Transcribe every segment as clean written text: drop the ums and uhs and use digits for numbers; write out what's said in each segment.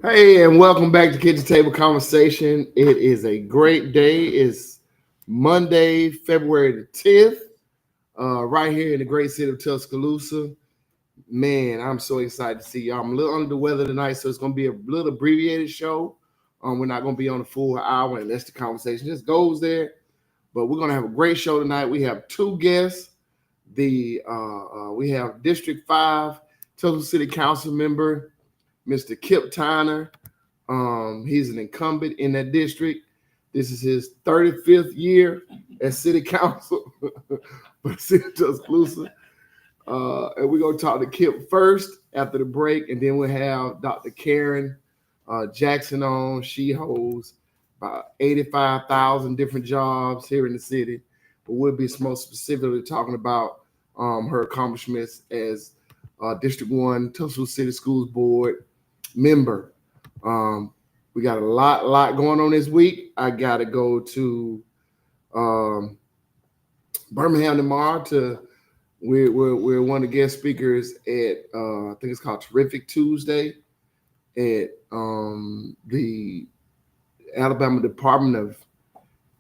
Hey, and welcome back to Kitchen Table Conversation. It is a great day. It's Monday, February the 10th, right here in the great city of Tuscaloosa. Man, I'm so excited to see y'all. I'm a little under the weather tonight, so it's going to be a little abbreviated show. We're not going to be on the full hour unless the conversation just goes there. But we're going to have a great show tonight. We have two guests. We have District 5 Tuscaloosa City Council member, Mr. Kip Tyner. He's an incumbent in that district. This is his 35th year as city council for the city of Tuscaloosa. And we're going to talk to Kip first after the break, and then we'll have Dr. Karen Jackson on. She holds about 85,000 different jobs here in the city, but we'll be most specifically talking about her accomplishments as District 1 Tuscaloosa City Schools Board member. We got a lot going on this week. I got to go to Birmingham tomorrow. We're one of the guest speakers at I think it's called Terrific Tuesday at the Alabama Department of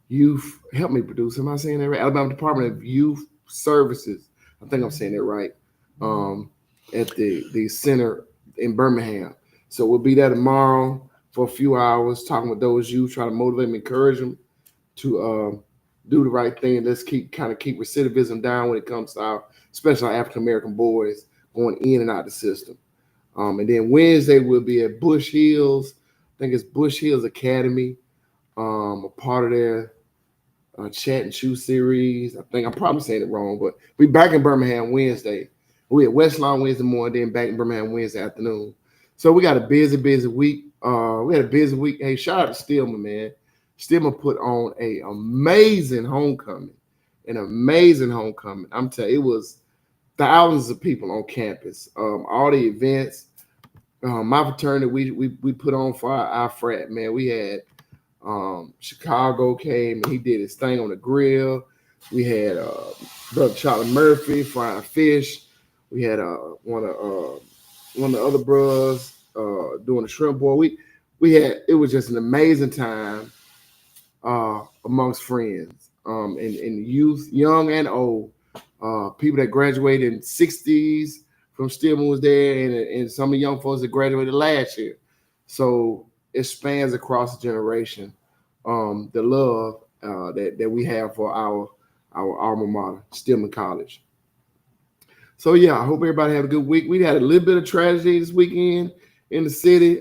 Youth. Help me, produce. Am I saying that right? Alabama Department of Youth Services. I think I'm saying that right. At the center in Birmingham. So we'll be there tomorrow for a few hours talking with those youth, trying to motivate them, encourage them to do the right thing. And let's keep recidivism down when it comes to our, especially our African-American boys going in and out the system. And then Wednesday we'll be at Bush Hills. I think it's Bush Hills Academy, a part of their chat and shoe series. I think I'm probably saying it wrong, but we back in Birmingham Wednesday. We at West Lawn Wednesday morning, then back in Birmingham Wednesday afternoon. So we got a busy week. We had a busy week. Hey, shout out to Stillman, man. Stillman put on an amazing homecoming. I'm telling you, it was thousands of people on campus. All the events. My fraternity, we put on for our frat, man. We had Chicago came and he did his thing on the grill. We had Brother Charlie Murphy frying fish. We had one of the other bros doing the shrimp boil. It was just an amazing time amongst friends and youth, young and old. People that graduated in the 60s from Stillman was there, and some of the young folks that graduated last year. So it spans across the generation. The love that we have for our alma mater, Stillman College. So yeah, I hope everybody had a good week. We had a little bit of tragedy this weekend in the city.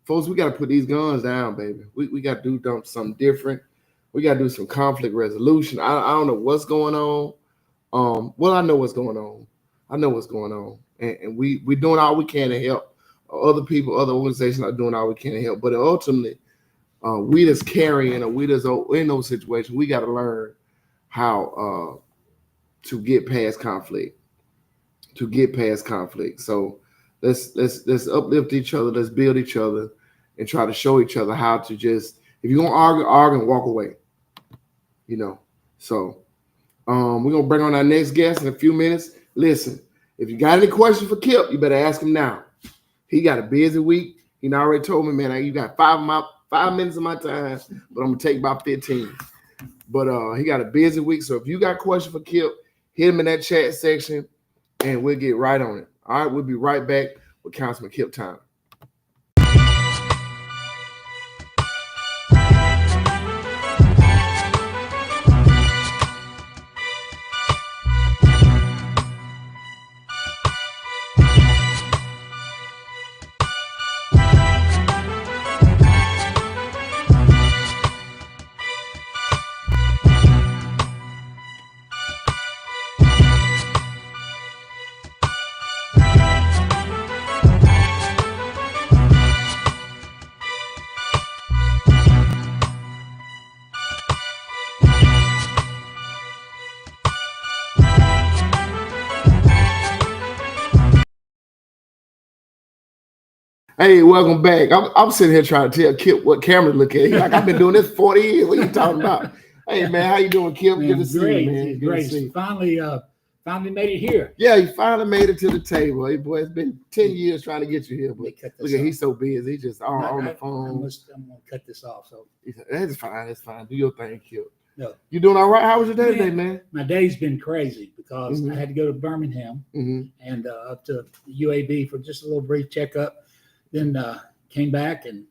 Folks, we got to put these guns down, baby. We got to do something different. We got to do some conflict resolution. I don't know what's going on. Well, I know what's going on. And we're doing all we can to help. Other people, other organizations are doing all we can to help. But ultimately, we that's carrying or we that's in those situations, we got to learn how to get past conflict. So let's uplift each other, let's build each other, and try to show each other how to just, if you're gonna argue and walk away. So we're gonna bring on our next guest in a few minutes. Listen, if you got any questions for Kip, you better ask him now. He got a busy week. He already told me, man, you got 5 minutes of my time, but I'm gonna take about 15. But he got a busy week. So if you got questions for Kip, hit him in that chat section and we'll get right on it. All right, we'll be right back with Councilman Kip Tyner. Hey, welcome back. I'm sitting here trying to tell Kip what camera to look at. He's like, I've been doing this 40 years. What are you talking about? Hey, man, how you doing, Kip? Man, Good to see great. you, man. Great. Finally, finally made it here. Yeah, he finally made it to the table. Hey, boy, it's been 10 years trying to get you here, but look at he's so busy. He's just on the phone. I'm going to cut this off. So that's fine. That's fine. Do your thing, Kip. No. You doing all right? How was your day today, man? My day's been crazy because I had to go to Birmingham and up to UAB for just a little brief checkup. Then came back and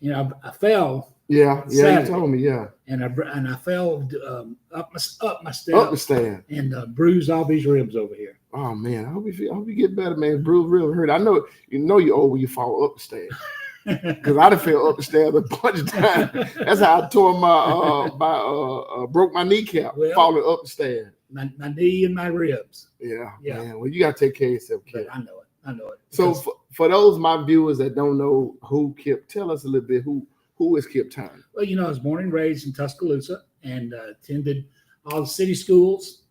I fell. Yeah, Saturday, you told me, yeah. And I fell up my stairs. Up the stairs. And bruised all these ribs over here. Oh man, I hope you get better, man. Bruised ribs hurt. I know you old when you fall up the stairs. Because I done fell up the stairs a bunch of times. That's how I tore broke my kneecap falling up the stairs. My knee and my ribs. Yeah. Man. Well, you gotta take care of yourself, Kip. I know it. So for those of my viewers that don't know who Kip, tell us a little bit who is Kip Tanika? Well, I was born and raised in Tuscaloosa and attended all the city schools.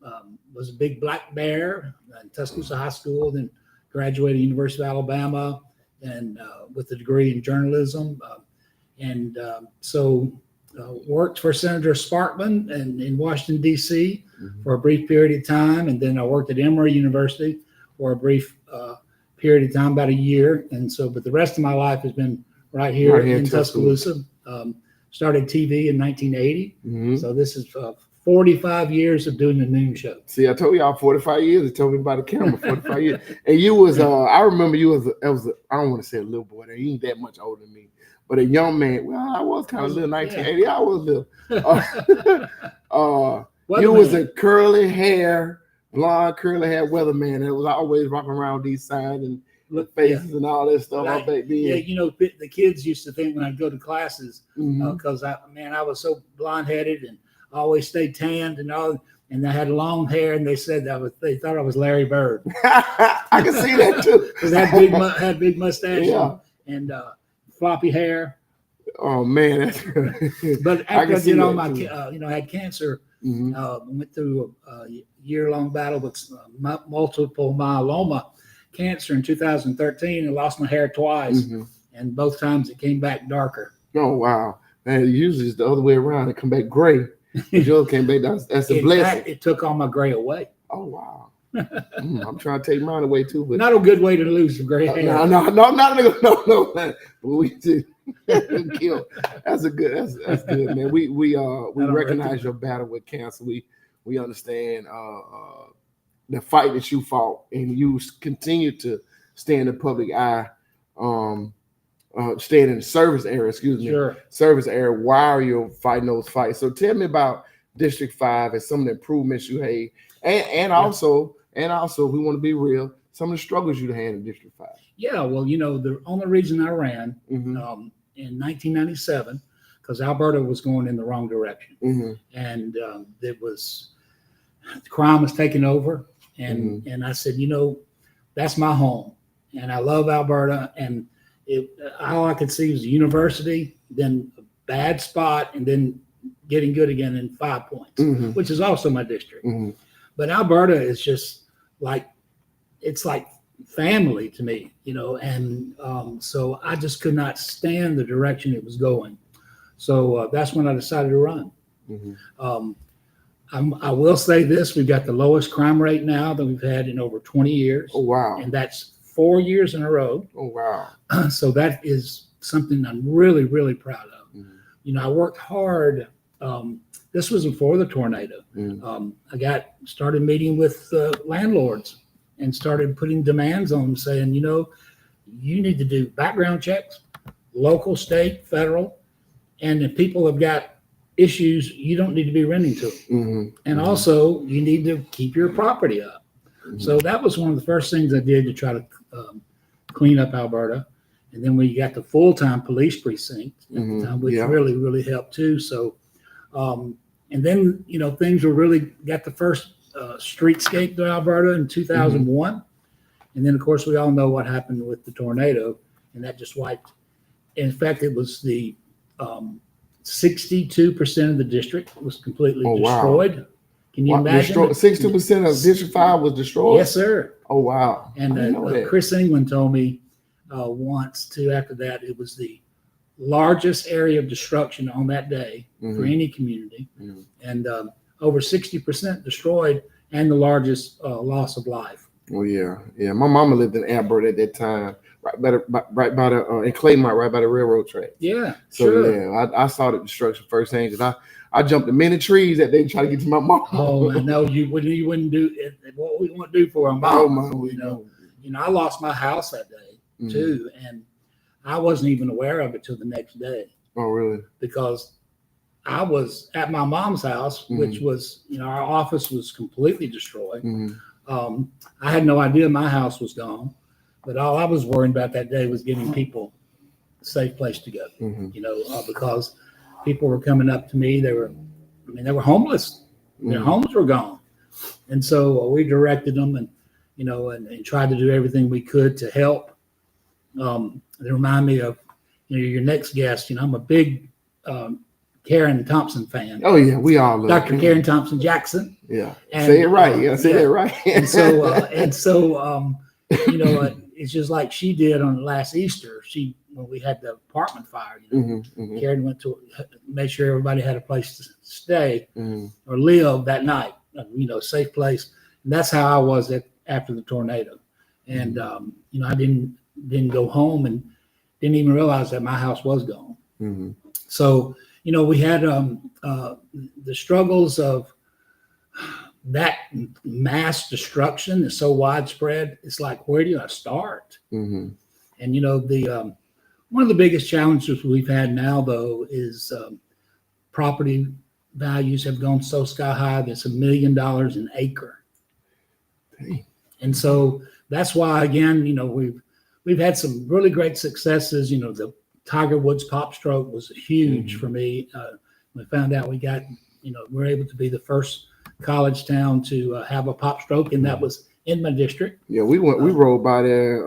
Was a big black bear in Tuscaloosa High School, then graduated University of Alabama and with a degree in journalism. So worked for Senator Sparkman in Washington, D.C. For a brief period of time. And then I worked at Emory University for a brief period of time, about a year. And so, but the rest of my life has been right here in Tuscaloosa. Started TV in 1980. So this is 45 years of doing the noon show. See, I told y'all 45 years. They told me about the camera, 45 years. And you was, I remember you was, I don't want to say a little boy. You ain't that much older than me. But a young man. Well, I was kind of little, 1980. Yeah. I was little. You was a blonde curly hair weatherman that was always rocking around these signs and faces and all that stuff. Back then. Yeah, the kids used to think when I'd go to classes, because I was so blonde-headed and always stayed tanned and all, and I had long hair, and they said they thought I was Larry Bird. I can see that too. Because I had big mustache and floppy hair. Oh man, but after I did all my, I had cancer. Went through a year-long battle with multiple myeloma cancer in 2013 and lost my hair twice, and both times it came back darker. Oh wow! Man, usually it's the other way around. It come back gray. Yours came back. That's a blessing. Fact, it took all my gray away. Oh wow! I'm trying to take mine away too, but not a good way to lose some gray hair. No. But we did. That's good, man. We recognize your battle with cancer. We understand the fight that you fought, and you continue to stay in the public eye, staying in the service area, service area while you're fighting those fights. So tell me about District 5 and some of the improvements you had, and also we want to be real, some of the struggles you had in District 5. Yeah, well, the only reason I ran in 1997, because Alberta was going in the wrong direction, and crime was taking over. And I said, that's my home, and I love Alberta. And all I could see was a university, then a bad spot, and then getting good again in 5 points, which is also my district. But Alberta is just it's like family to me, and so I just could not stand the direction it was going. So that's when I decided to run. I will say this: we've got the lowest crime rate now that we've had in over 20 years. Oh wow! And that's 4 years in a row. Oh wow! So that is something I'm really, really proud of. I worked hard. This was before the tornado. I started meeting with landlords and started putting demands on them, saying, you need to do background checks, local, state, federal, and if people have got issues, you don't need to be renting to them. And also, you need to keep your property up. So that was one of the first things I did to try to clean up Alberta. And then we got the full-time police precinct at the time, which really, really helped too. So, and then, things were really got the first streetscape to Alberta in 2001. And then, of course, we all know what happened with the tornado, and that just wiped. In fact, it was the 62% of the district was completely destroyed. Wow. Can you imagine? 62% of District 5 was destroyed? Yes, sir. Oh, wow. And Chris England told me once, too, after that, it was the largest area of destruction on that day for any community. And over 60% destroyed. and the largest loss of life. Oh yeah, yeah. My mama lived in Alberta at that time, right by the in Claymont, right by the railroad track. Yeah, so sure. Yeah, I saw the destruction firsthand because I jumped the many trees that they try to get to my mom. Oh man, no, you wouldn't do it. What we want to do for our mom. Oh my, you know, I lost my house that day too, and I wasn't even aware of it till the next day. Oh really? Because I was at my mom's house, which was, you know, our office was completely destroyed. I had no idea my house was gone, but all I was worried about that day was getting people a safe place to go. You know, because people were coming up to me. They were homeless. Their homes were gone, and so we directed them, and you know, and tried to do everything we could to help. They remind me of, you know, your next guest. You know, I'm a big Karen Thompson fan. Oh yeah, we all love Dr. Karen Thompson Jackson. Yeah, and, say it right. You gotta say that right. and so you know, it's just like she did on last Easter. When we had the apartment fire, you know, Karen went to make sure everybody had a place to stay or live that night. You know, safe place. And that's how I was after the tornado. And you know, I didn't go home and didn't even realize that my house was gone. So, you know, we had the struggles of that mass destruction is so widespread. It's like, where do you start? And, you know, the one of the biggest challenges we've had now, though, is property values have gone so sky high. That's $1 million an acre. Dang. And so that's why, again, you know, we've had some really great successes. You know, the Tiger Woods Pop Stroke was huge for me. We found out we're able to be the first college town to have a pop stroke, and that was in my district. Yeah, we rode by there.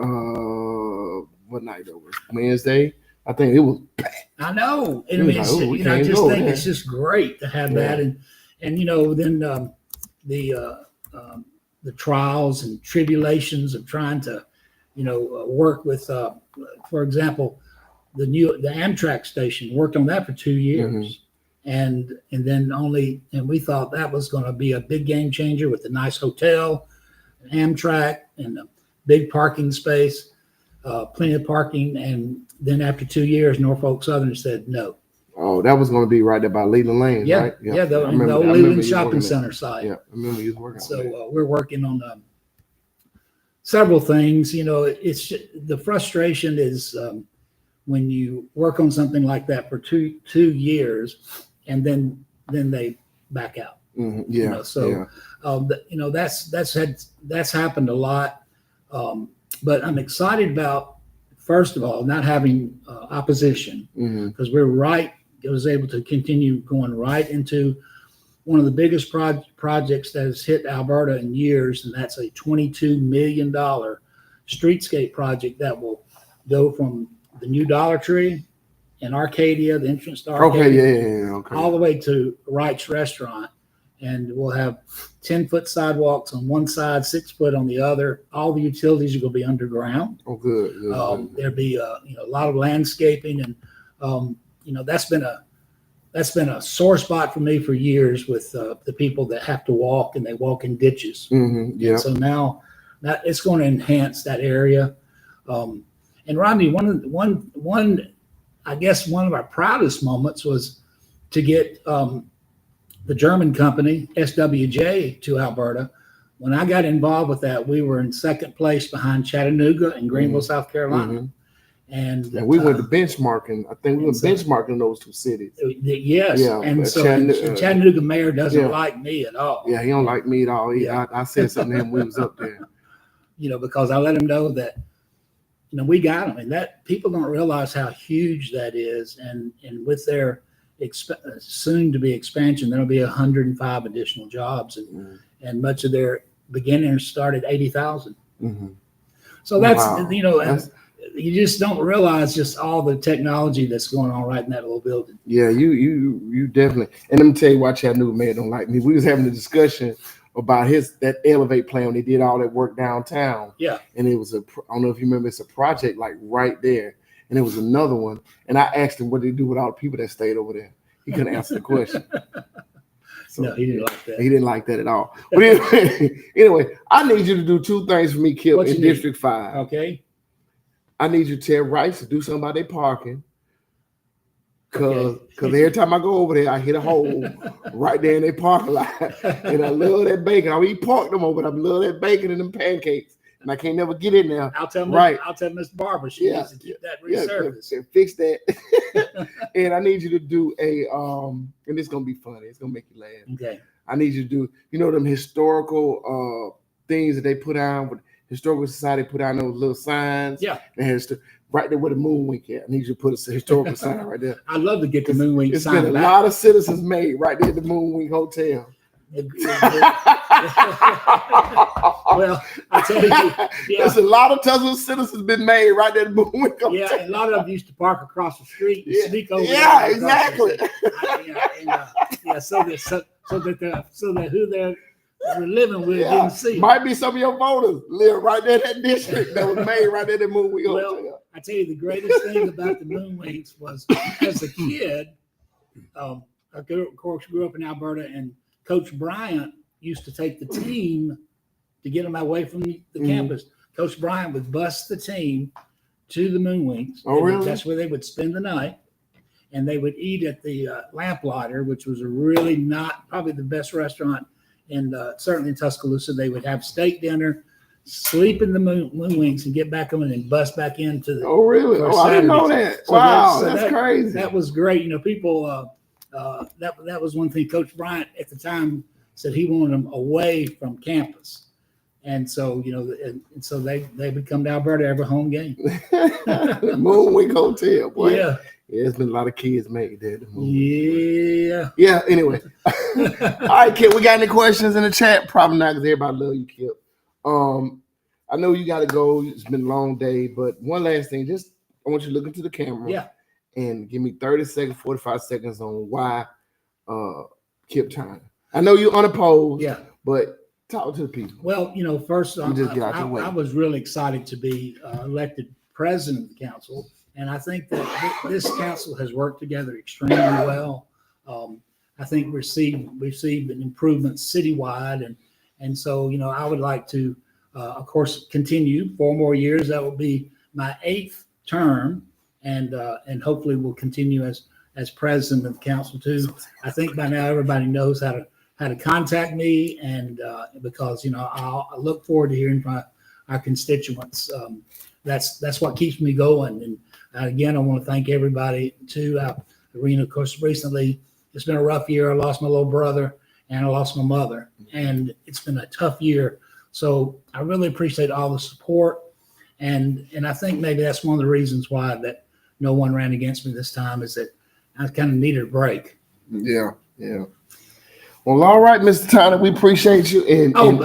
What night it was? Wednesday. I think it was packed. I know. And I mean, I just think it's just great to have that, and you know, then the trials and tribulations of trying to, you know, work with, for example, the Amtrak station. Worked on that for 2 years, and then we thought that was going to be a big game changer with a nice hotel, an Amtrak, and a big parking space, plenty of parking. And then after 2 years, Norfolk Southern said no. Oh, that was going to be right there by Leland Lane, right? Yeah, the old Leland Shopping Center site. Yeah, I remember you was working. So we're working on several things. You know, it's the frustration is when you work on something like that for two years, and then they back out. Yeah. You know, so you know, that's happened a lot. But I'm excited about, first of all, not having opposition, because it was able to continue going right into one of the biggest projects that has hit Alberta in years, and that's a $22 million streetscape project that will go from the new Dollar Tree in Arcadia, the entrance to Arcadia, all the way to Wright's Restaurant. And we'll have 10-foot sidewalks on one side, 6 foot on the other. All the utilities are going to be underground. Oh, good. There'll be you know, a lot of landscaping, and you know, that's been a sore spot for me for years with the people that have to walk, and they walk in ditches. And so now that it's going to enhance that area. And Rodney, I guess one of our proudest moments was to get the German company SWJ to Alberta. When I got involved with that, we were in second place behind Chattanooga and Greenville, South Carolina. And we went to benchmarking. I think we were benchmarking those two cities. Yes. Yeah, and so Chattanooga mayor doesn't like me at all. Yeah, he don't like me at all. I said something to him when we was up there. You know, because I let him know that, you know, we got them, and that people don't realize how huge that is. And with their soon to be expansion, there'll be 105 additional jobs, and much of their beginners started 80,000. So that's you know. You just don't realize just all the technology that's going on right in that little building. Yeah, you definitely. And let me tell you why Chattanooga mayor don't like me. We was having a discussion about that Elevate plan when they did all that work downtown. Yeah. And it was I don't know if you remember, it's a project like right there. And it was another one. And I asked him what they do with all the people that stayed over there. He couldn't answer the question. So, no, he didn't like that. He didn't like that at all. But anyway, I need you to do two things for me, Kip, in District 5. Okay. I need you to tell Rice to do something about their parking. Cause every time I go over there, I hit a hole right there in their parking lot. And I love that bacon. I eat pork them over, but I love that bacon and them pancakes. And I can't never get in there. I'll tell Miss Barbara she needs to keep that resurfaced. Fix that. And I need you to do a and it's gonna be funny. It's gonna make you laugh. Okay. I need you to do, them historical things that they put out with Historical Society put out those little signs. Yeah. Right there where the moon wink at. I need you to put a historical sign right there. I'd love to get the moon wink sign. It's been a lot of citizens made right there at the Moon Wink Hotel. Well, I tell you, there's a lot of Tuscaloosa citizens been made right there at the Moon Wink Hotel. Yeah, and a lot of them used to park across the street and sneak over. Yeah, exactly. So that who they're living with didn't see. Might be some of your voters live right there in that district that was made right there at the Moon Wink Hotel. Well, I tell you, the greatest thing about the Moon Winks was, as a kid, I of course grew up in Alberta, and Coach Bryant used to take the team to get them away from the campus. Coach Bryant would bus the team to the Moon Winks. Oh, really? That's where they would spend the night. And they would eat at the Lamplighter, which was probably the best restaurant, and certainly in Tuscaloosa. They would have steak dinner, sleep in the Moon Winks, and get back on and then bus back into the. Oh, really? Oh, I didn't know that. So wow, that's crazy. That was great. People. That was one thing. Coach Bryant at the time said he wanted them away from campus, and so so they would come to Alberta every home game. Moon Wink Hotel, boy. Yeah. Yeah, there's been a lot of kids made there. Yeah. Yeah, anyway. All right, Kip, we got any questions in the chat? Probably not, because everybody love you, Kip. I know you got to go. It's been a long day, but one last thing. I want you to look into the camera and give me 30 seconds, 45 seconds on why Kip Tyner. I know you're unopposed, but talk to the people. Well, first, I was really excited to be elected president of the council. And I think that this council has worked together extremely well. I think we've seen an improvement citywide, and so I would like to, of course, continue 4 more years. That will be my 8th term, and hopefully we'll continue as president of the council too. I think by now everybody knows how to contact me, and because I look forward to hearing from our constituents. That's what keeps me going. And again, I want to thank everybody too. Irina, of course, recently it's been a rough year. I lost my little brother and I lost my mother, and it's been a tough year. So I really appreciate all the support, and I think maybe that's one of the reasons why that no one ran against me this time, is that I kind of needed a break. Yeah. Well, all right, Mr. Tyner, we appreciate you. Go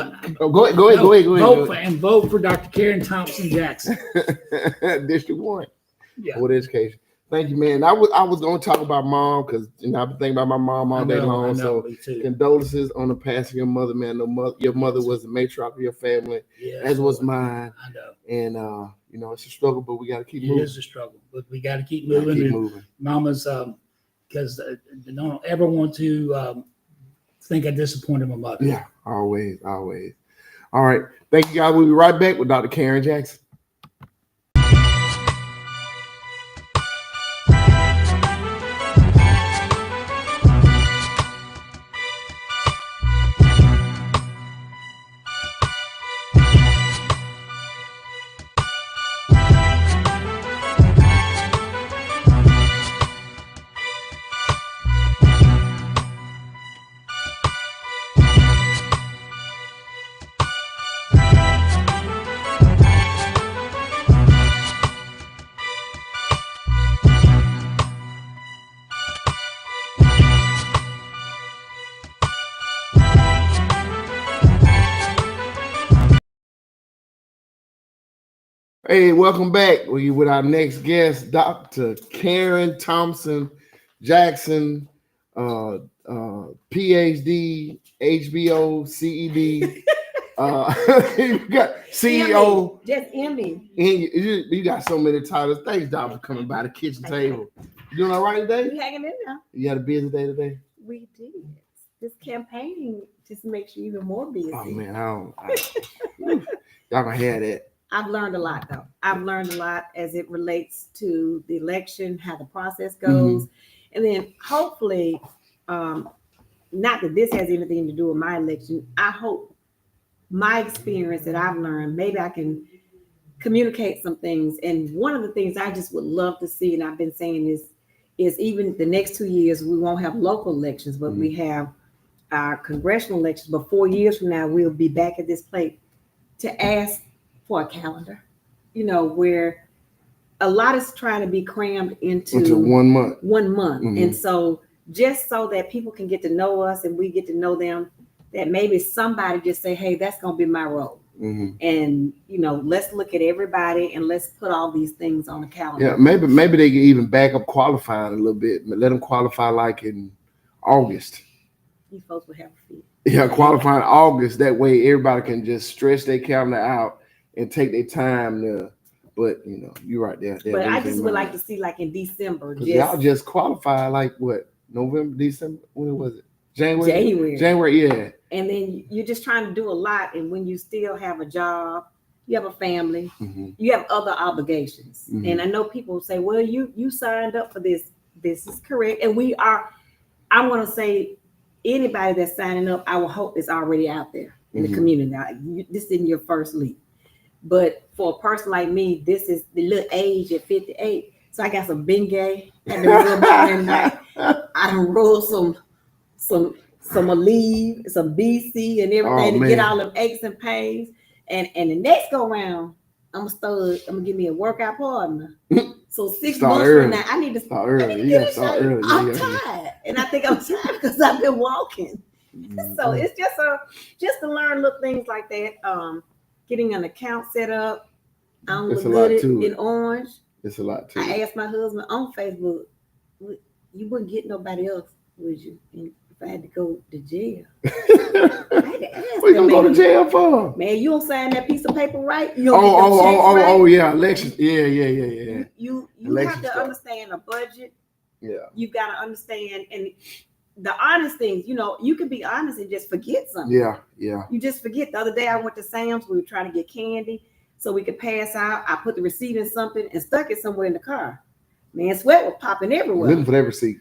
ahead. Vote for Dr. Karen Thompson Jackson, District 1. Yeah. With education. Thank you, man. I was going to talk about mom, because I've been thinking about my mom all day long. So condolences on the passing of your mother, man. Your mother was the matriarch of your family, as was mine. I know. And it's a struggle, but we got to keep moving. It is a struggle, but we got to keep moving. Mama's because I don't ever want to think I disappointed my mother. Yeah, always. All right. Thank you, guys. We'll be right back with Dr. Karen Jackson. Hey, welcome back. We're with our next guest, Dr. Karen Thompson Jackson, PhD, HBO, CED. You got CEO. Just Emmy. You got so many titles. Thanks, Doc, for coming by the kitchen table. You doing all right today? We hanging in there. You had a busy day today? We did. this campaigning just makes you even more busy. Oh man, y'all gonna hear that. I've learned a lot though. I've learned a lot as it relates to the election, how the process goes, and then hopefully, not that this has anything to do with my election. I hope my experience that I've learned, maybe I can communicate some things. And one of the things I just would love to see, and I've been saying is even the next 2 years, we won't have local elections, but we have our congressional elections. But 4 years from now, we'll be back at this place to ask for a calendar, where a lot is trying to be crammed into 1 month. 1 month. And so just so that people can get to know us and we get to know them, that maybe somebody just say, hey, that's going to be my role. And, let's look at everybody and let's put all these things on the calendar. Yeah, maybe they can even back up qualifying a little bit. Let them qualify like in August. You folks will have a fee. Yeah, qualifying August. That way everybody can just stretch their calendar out and take their time to, but you're right there. But I just would like to see like in December. Y'all just qualify like what? November, December? When was it? January, yeah. And then you're just trying to do a lot. And when you still have a job, you have a family, you have other obligations. And I know people say, well, you signed up for this. This is correct. And I want to say anybody that's signing up, I will hope is already out there in the community. Now, this isn't your first leap. But for a person like me, this is the little age at 58. So I got some Bengay. I done rolled some Aleve, some BC and everything to get all them aches and pains. And the next go round, I'm gonna give me a workout partner. So 6 months from now, I need to start early. I'm tired. And I think I'm tired because I've been walking. So it's just to learn little things like that. Getting an account set up. I don't look good in orange. It's a lot too. I asked my husband on Facebook, you wouldn't get nobody else, would you? And if I had to go to jail, I had to ask. What you gonna go to jail for? Man, you don't sign that piece of paper right. You yeah, elections. Yeah. You have to understand a budget. Yeah. You got to understand and the honest things. You can be honest and just forget something. Yeah. You just forget. The other day I went to Sam's. We were trying to get candy so we could pass out. I put the receipt in something and stuck it somewhere in the car. Man, sweat was popping everywhere. Looking for that receipt.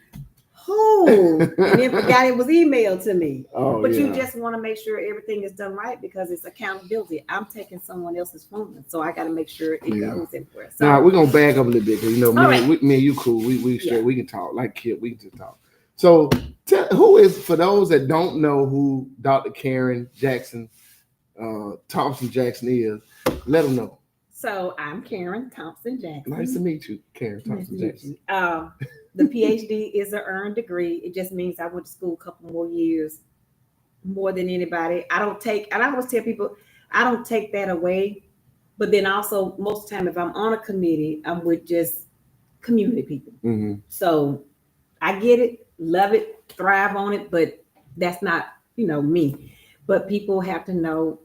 Oh, and then forgot it was emailed to me. Oh, but you just want to make sure everything is done right because it's accountability. I'm taking someone else's phone, so I got to make sure it goes everywhere. So now we're gonna back up a little bit because me and you cool. We straight. We can talk like kid. We can just talk. So who is, for those that don't know who Dr. Karen Jackson Thompson Jackson is, let them know. So I'm Karen Thompson Jackson. Nice to meet you, Karen Thompson Jackson. The PhD is an earned degree. It just means I went to school a couple more years, more than anybody. I always tell people, I don't take that away. But then also, most of the time, if I'm on a committee, I'm with just community people. So I get it, love it, thrive on it, but that's not, me. But people have to know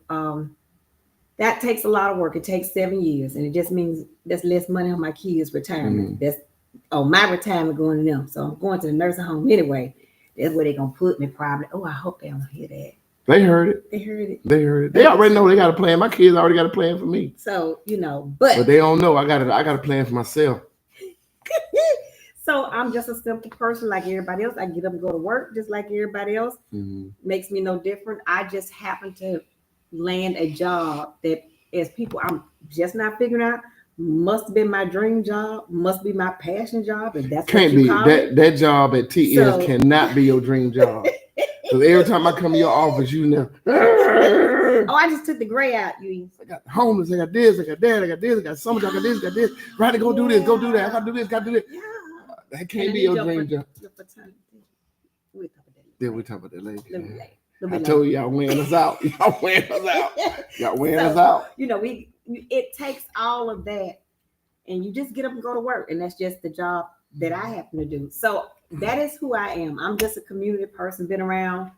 that takes a lot of work. It takes 7 years, and it just means there's less money on my kids' retirement. That's my retirement going to them. So I'm going to the nursing home anyway. That's where they're going to put me probably. Oh, I hope they don't hear that. They heard it. They already know they got a plan. My kids already got a plan for me. So, but they don't know I got a plan for myself. So I'm just a simple person like everybody else. I get up and go to work just like everybody else. Makes me no different. I just happen to land a job that, as people, I'm just not figuring out. Must have been my dream job. Must be my passion job. And that's can't be that job at TS cannot be your dream job. Because every time I come to your office, I just took the gray out. I got homeless. I got this. I got that. I got this. I got so much. I got this. I got this. Right to go do this. Go do that. I got to do this. Got to do this. Yeah. That can't be your dream job. We'll talk about that later. I told you, y'all wearing us out. Y'all wearing us out. It takes all of that, and you just get up and go to work, and that's just the job that I happen to do. So that is who I am. I'm just a community person, been around.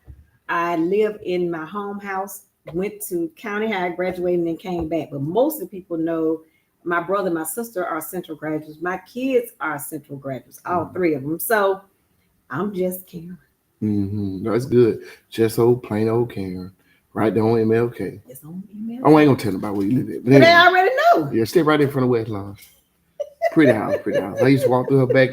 I live in my home house, went to county high, graduated, and then came back. But most of the people know my brother and my sister are Central graduates. My kids are Central graduates, all three of them. So I'm just Karen. No, it's good. Just old plain old Karen, right there on MLK. It's on MLK. I ain't gonna tell nobody where you live at. But they already know. Yeah, stay right in front of West Lawn. Pretty house. I used to walk through her back.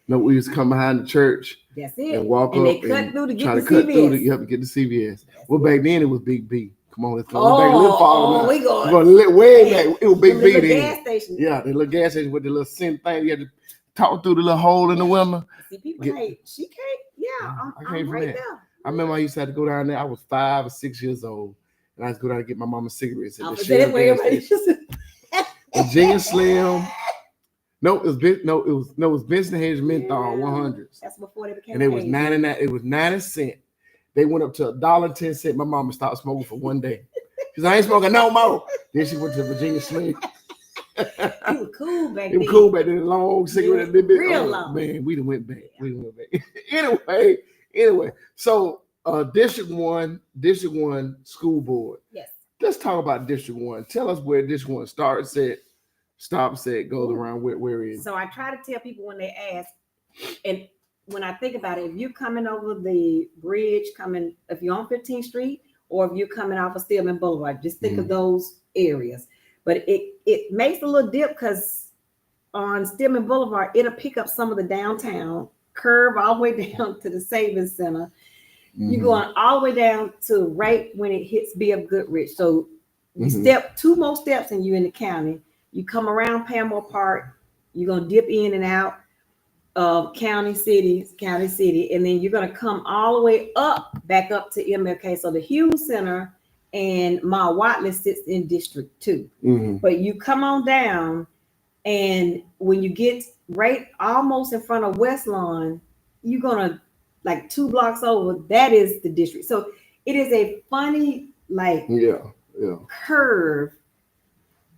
No, we used to come behind the church. That's it. And walk and up they cut and through to get try to to cut through CVS. to get to CVS. Well, back then it was Big B. Come on, let's go. We going way back. It was Big B then. Gas station. Yeah, the little gas station with the little sin thing. You had to talk through the little hole in the window. See, people she can't. Yeah, I'm right there. I remember I used to have to go down there. I was 5 or 6 years old, and I used to go down and get my mama cigarettes at the Shell gas station. Virginia Slim. No, it was Benson Hedge Menthol 100s. That's before they became. And it was 99. It was 90 cents. They went up to $1.10. My mama stopped smoking for one day. Because I ain't smoking no more. Then she went to Virginia Slim. It was cool back then. It was cool back then. Long cigarette. Real long. Man, we done went back. Anyway. So District 1 school board. Yes. Let's talk about District 1. Tell us where District 1 starts at, stops at, goes around, where is it? So I try to tell people when they ask, and when I think about it, if you're coming over the bridge, if you're on 15th Street, or if you're coming off of Stillman Boulevard, just think of those areas. But it makes a little dip because on Stillman Boulevard, it'll pick up some of the downtown, curve all the way down to the Savings Center. You're going all the way down to right when it hits B.F. Goodrich. So you step 2 more steps and you're in the county. You come around Paramore Park, you're going to dip in and out of County City, and then you're going to come all the way back up to MLK. So the Hughes Center and Ma Watley sits in District 2. But you come on down, and when you get right almost in front of West Lawn, you're going to, like 2 blocks over, that is the district. So it is a funny, curve.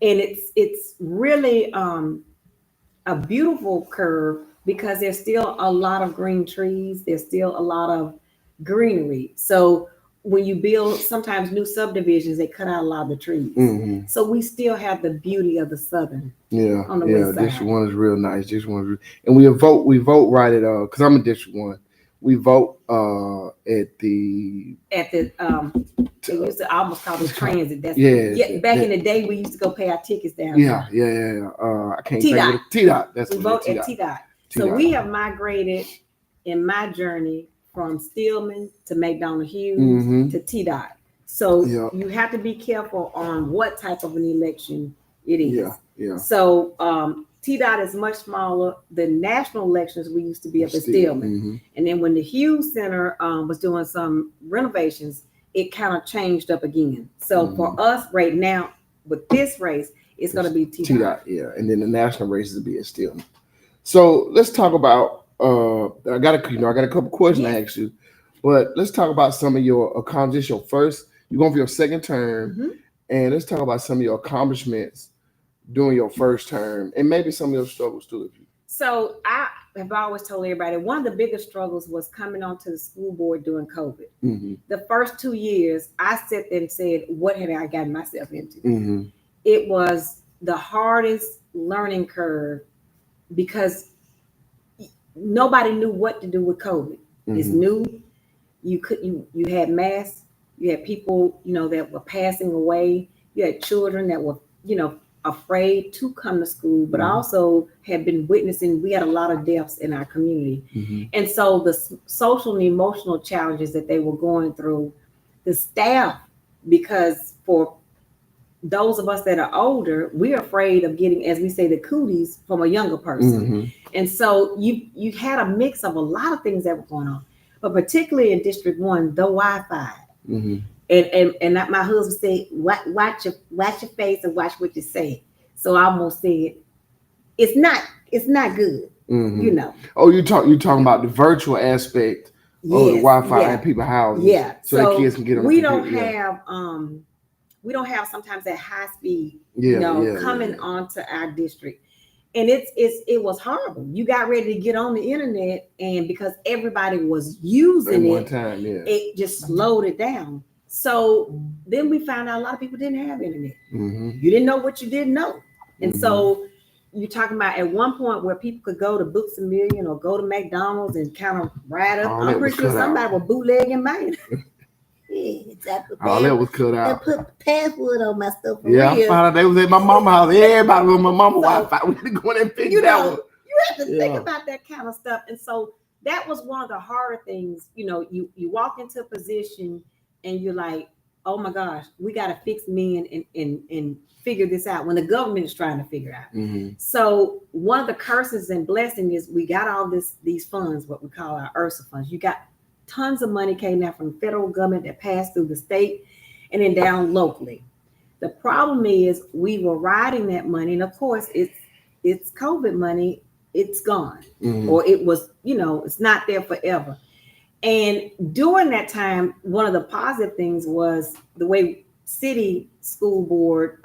And it's really a beautiful curve because there's still a lot of green trees. There's still a lot of greenery. So when you build sometimes new subdivisions, they cut out a lot of the trees. So we still have the beauty of the southern. On the west side. District 1 is real nice. And we vote right at because I'm in District 1. We vote at the they used to almost call it transit. That's back in the day we used to go pay our tickets down there. I can't think of it. T-Dot. That's we vote at T-Dot. So we have migrated in my journey from Stillman to McDonald Hughes to T-Dot. So you have to be careful on what type of an election it is. So T-Dot is much smaller. The national elections we used to be up at Stillman. And then when the Hughes Center was doing some renovations, it kind of changed up again. So for us right now, with this race, it's going to be T-Dot. And then the national races will be at Stillman. So let's talk about. I got a couple questions to ask you, but let's talk about some of your accomplishments. You're going for your second term, and let's talk about some of your accomplishments during your first term, and maybe some of your struggles too. So I have always told everybody one of the biggest struggles was coming onto the school board during COVID. The first 2 years, I sat there and said, "What have I gotten myself into?" It was the hardest learning curve because nobody knew what to do with COVID. It's new. You had masks. You had people that were passing away. You had children that were afraid to come to school, but also had been witnessing, we had a lot of deaths in our community. And so the social and emotional challenges that they were going through, the staff, because for those of us that are older, we're afraid of getting, as we say, the cooties from a younger person. And so you had a mix of a lot of things that were going on, but particularly in District 1, the Wi-Fi. And my husband said, watch your face and watch what you say. So I almost said, it's not good, Oh, you talking about the virtual aspect of the Wi-Fi and people houses. So the kids can get on. We don't have sometimes that high speed, coming onto our district. And it was horrible. You got ready to get on the internet, and because everybody was using it, it just slowed it down. So then we found out a lot of people didn't have internet. You didn't know what you didn't know. And so you're talking about at one point where people could go to Books A Million or go to McDonald's and kind of ride up. I'm pretty sure somebody was bootlegging mine. All that was cut out. They put password on my stuff. Yeah, I found out they was at my mama's house. Everybody was my mama's Wi-Fi. We had to go in and pick that one. You have to think about that kind of stuff. And so that was one of the harder things. You know, you walk into a position and you're like, oh my gosh, we got to fix me and figure this out when the government is trying to figure out. Mm-hmm. So one of the curses and blessings is we got all these funds, what we call our URSA funds. You got tons of money came out from the federal government that passed through the state and then down locally. The problem is we were riding that money, and of course it's COVID money, it's gone. Mm-hmm. Or it was, it's not there forever. And during that time, one of the positive things was the way city school board,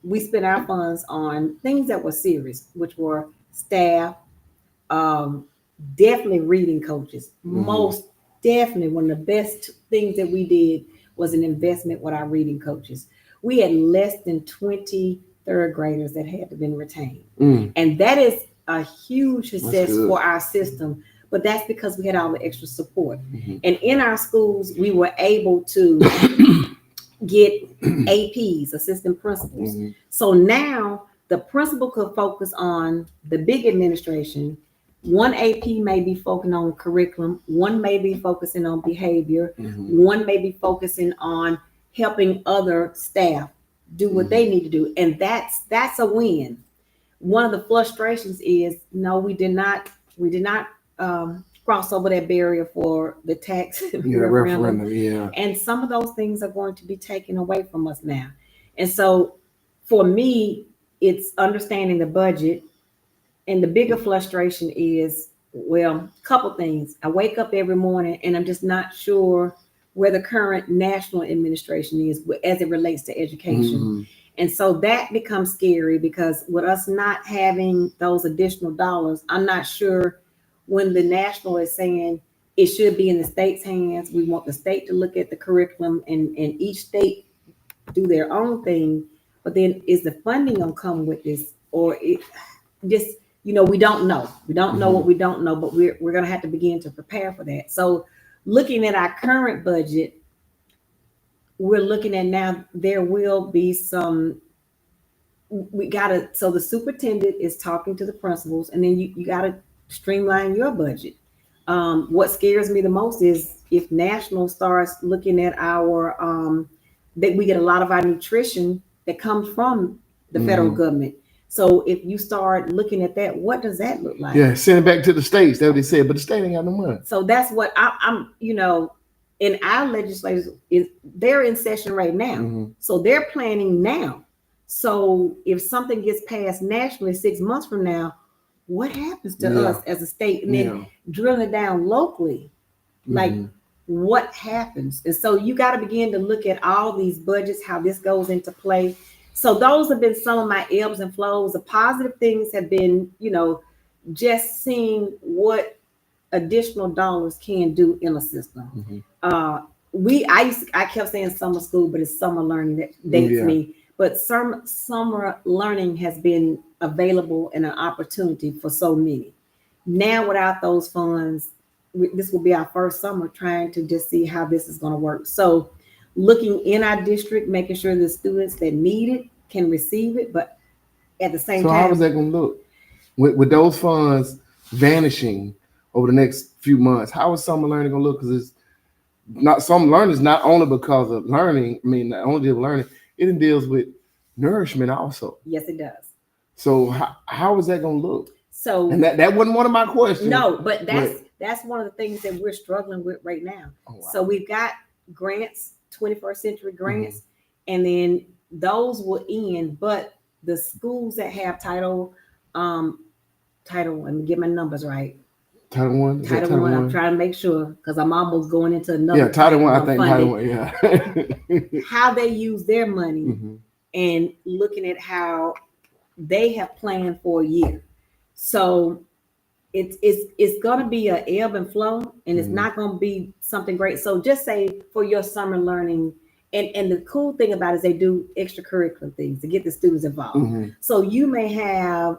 we spent our funds on things that were serious, which were staff, definitely reading coaches. Mm-hmm. Most definitely one of the best things that we did was an investment with our reading coaches. We had less than 20 third graders that had been retained. Mm. And that is a huge success for our system, but that's because we had all the extra support. Mm-hmm. And in our schools, we were able to get APs, assistant principals. Mm-hmm. So now the principal could focus on the big administration. One AP may be focusing on curriculum. One may be focusing on behavior. Mm-hmm. One may be focusing on helping other staff do what they need to do. And that's a win. One of the frustrations is, no, we did not cross over that barrier for the tax referendum. Yeah. And some of those things are going to be taken away from us now. And so for me, it's understanding the budget. And the bigger frustration is, well, a couple things. I wake up every morning and I'm just not sure where the current national administration is as it relates to education. Mm-hmm. And so that becomes scary because with us not having those additional dollars, I'm not sure when the national is saying it should be in the state's hands. We want the state to look at the curriculum and each state do their own thing. But then is the funding going to come with this, or it just, we don't know. We don't know what we don't know, but we're going to have to begin to prepare for that. So looking at our current budget, we're looking at now there will be so the superintendent is talking to the principals, and then you got to streamline your budget. What scares me the most is if national starts looking at our, that we get a lot of our nutrition that comes from the federal government. So if you start looking at that, what does that look like? Yeah, send it back to the states. That's what they said, but the state ain't got no money. So that's what I'm in our legislators, they're in session right now. Mm-hmm. So they're planning now. So if something gets passed nationally 6 months from now, what happens to us as a state? And then drilling it down locally, like what happens? And so you got to begin to look at all these budgets, how this goes into play. So those have been some of my ebbs and flows. The positive things have been, just seeing what additional dollars can do in a system. I kept saying summer school, but it's summer learning that dates me. But summer learning has been available and an opportunity for so many. Now, without those funds, this will be our first summer trying to just see how this is going to work. So looking in our district, making sure the students that need it can receive it, but at the same time. So how is that going to look? With those funds vanishing over the next few months, how is summer learning going to look? Because it's not, some learning is not only because of learning, not only just learning, it deals with nourishment also. Yes, it does. So how is that going to look? So, and that wasn't one of my questions. No, but that's one of the things that we're struggling with right now. Oh, wow. So we've got grants, 21st century grants, and then those will end, but the schools that have title, let me get my numbers right. Title one. I'm trying to make sure because I'm almost going into another. Yeah, Title one. I think Title one. Yeah. How they use their money and looking at how they have planned for a year. So it's going to be an ebb and flow, and it's not going to be something great. So just say for your summer learning And the cool thing about it is they do extracurricular things to get the students involved. Mm-hmm. So you may have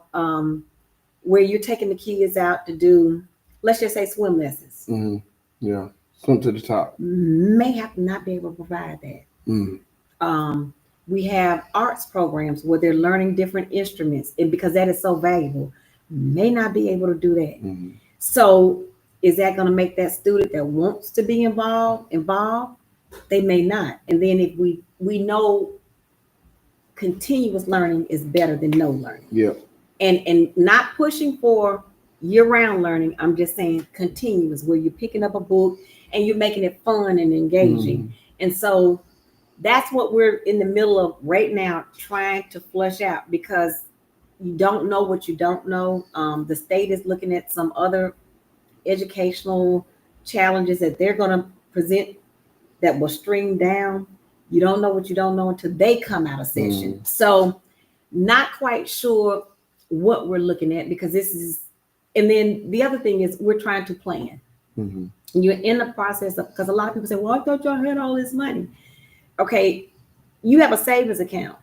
where you're taking the kids out to do, let's just say, swim lessons. Mm-hmm. Yeah, swim to the top. May have to not be able to provide that. Mm-hmm. We have arts programs where they're learning different instruments, and because that is so valuable, may not be able to do that. Mm-hmm. So is that going to make that student that wants to be involved? They may not. And then if we know continuous learning is better than no learning. Yeah. And not pushing for year-round learning. I'm just saying continuous, where you're picking up a book and you're making it fun and engaging. Mm-hmm. And so that's what we're in the middle of right now, trying to flush out, because you don't know what you don't know. The state is looking at some other educational challenges that they're going to present that will string down. You don't know what you don't know until they come out of session. Mm. So not quite sure what we're looking at, because this is, and then the other thing is we're trying to plan. Mm-hmm. You're in the process of, because a lot of people say, well, I thought y'all had all this money. Okay, you have a savings account.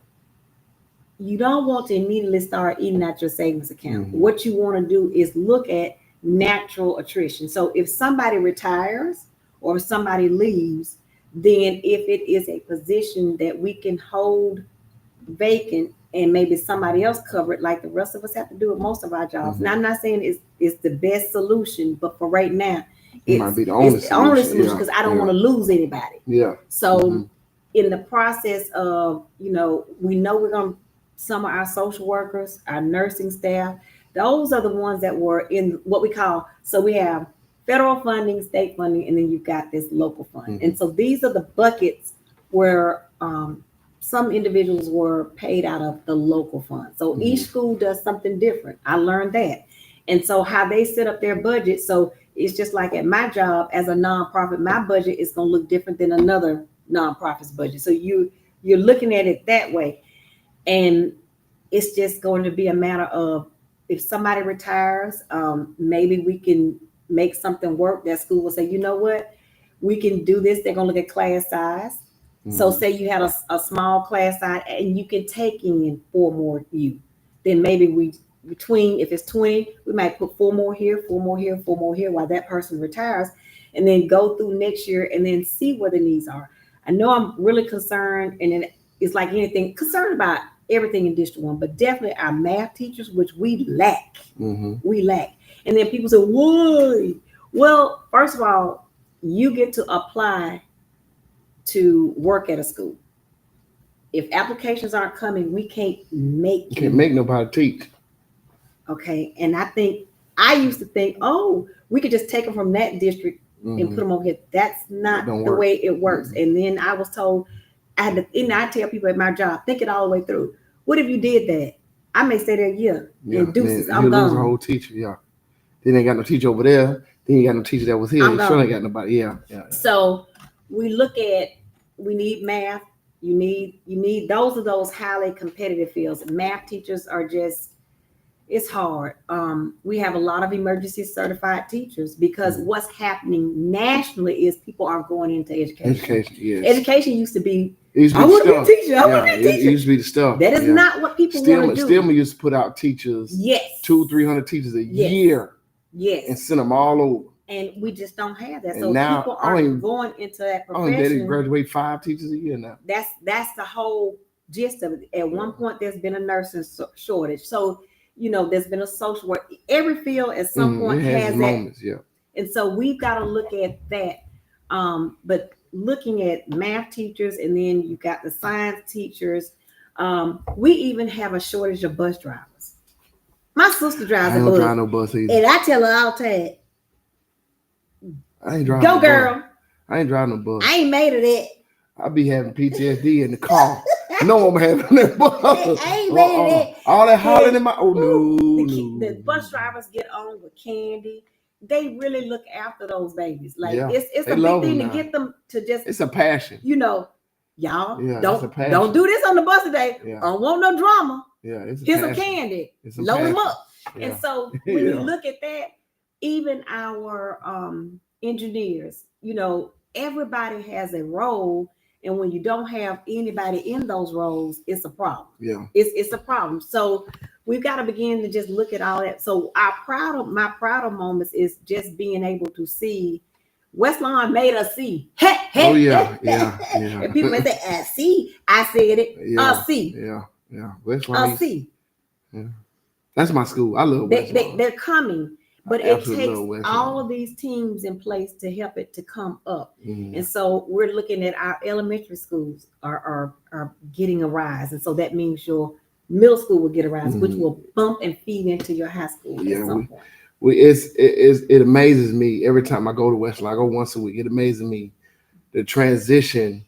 You don't want to immediately start eating out your savings account. Mm-hmm. What you want to do is look at natural attrition. So if somebody retires or if somebody leaves, then if it is a position that we can hold vacant and maybe somebody else cover it, like the rest of us have to do with most of our jobs. Mm-hmm. Now, I'm not saying it's the best solution, but for right now, it might be the only solution, because I don't want to lose anybody. Yeah. So in the process of, we know we're going to, some of our social workers, our nursing staff, those are the ones that were in what we call, so we have federal funding, state funding, and then you've got this local fund. Mm-hmm. And so these are the buckets where some individuals were paid out of the local fund. So each school does something different. I learned that. And so how they set up their budget, so it's just like at my job as a nonprofit, my budget is going to look different than another nonprofit's budget. So you're looking at it that way. And it's just going to be a matter of, if somebody retires, maybe we can make something work. That school will say, you know what, we can do this. They're going to look at class size. Mm-hmm. So say you had a small class size and you can take in 4 more youth. Then maybe if it's 20, we might put 4 more here, 4 more here, 4 more here while that person retires, and then go through next year and then see where the needs are. I know I'm really concerned, and it's like anything, concerned about everything in District 1, but definitely our math teachers, which we lack. Mm-hmm. We lack. And then people say, why? Well, first of all, you get to apply to work at a school. If applications aren't coming, we can't make nobody teach. Okay. And I used to think, we could just take them from that district and put them over here. That's not the way it works. Mm-hmm. And then I was told, I tell people at my job, think it all the way through. What if you did that? I may stay there a year. Yeah. And deuces, I'm gone. Lose a whole teacher, yeah. Then ain't got no teacher over there. Then you got no teacher that was here. You sure ain't got nobody. Yeah. So we look at, we need math. You need those highly competitive fields. Math teachers are just, it's hard. We have a lot of emergency certified teachers, because what's happening nationally is people are going into education. Yes. Education used to be, I want to be a teacher. I want to be a teacher. It used to be the stuff. That is not what people want to do. Stillman used to put out teachers. Yes. 200-300 teachers a year. Yes. And send them all over. And we just don't have that. And so now, people aren't going into that profession. They graduate 5 teachers a year now. That's the whole gist of it. At one point, there's been a nursing shortage. So, there's been a social work. Every field at some point has that. Moments, yeah. And so we've got to look at that. But looking at math teachers, and then you got the science teachers. We even have a shortage of bus drivers. My sister drives a bus. I don't drive no bus either. And I tell her all the time, I ain't driving. Go, girl. I ain't driving no bus. I ain't made of that. I be having PTSD in the car. No, I'm having that bus. I ain't made of that. All that hollering in my. Oh no. The bus drivers get on with candy. They really look after those babies. Like it's a big thing to get them to just. It's a passion. Y'all don't do this on the bus today. Yeah. I don't want no drama. Yeah, here's some candy. Load them up. Yeah. And so when you look at that, even our engineers, everybody has a role, And when you don't have anybody in those roles, it's a problem. Yeah. It's a problem. So we've got to begin to just look at all that. So my prouder moments is just being able to see West Lawn made us see. Oh yeah. And people may say, I see. I said it. Yeah. See. Yeah. West Lawn. See. Yeah. That's my school. I love West Lawn. They're coming. But it takes all of these teams in place to help it to come up. Mm-hmm. And so we're looking at our elementary schools are getting a rise. And so that means your middle school will get a rise, which will bump and feed into your high school at some point. It amazes me every time I go to West Lawn. I go once a week. It amazes me the transition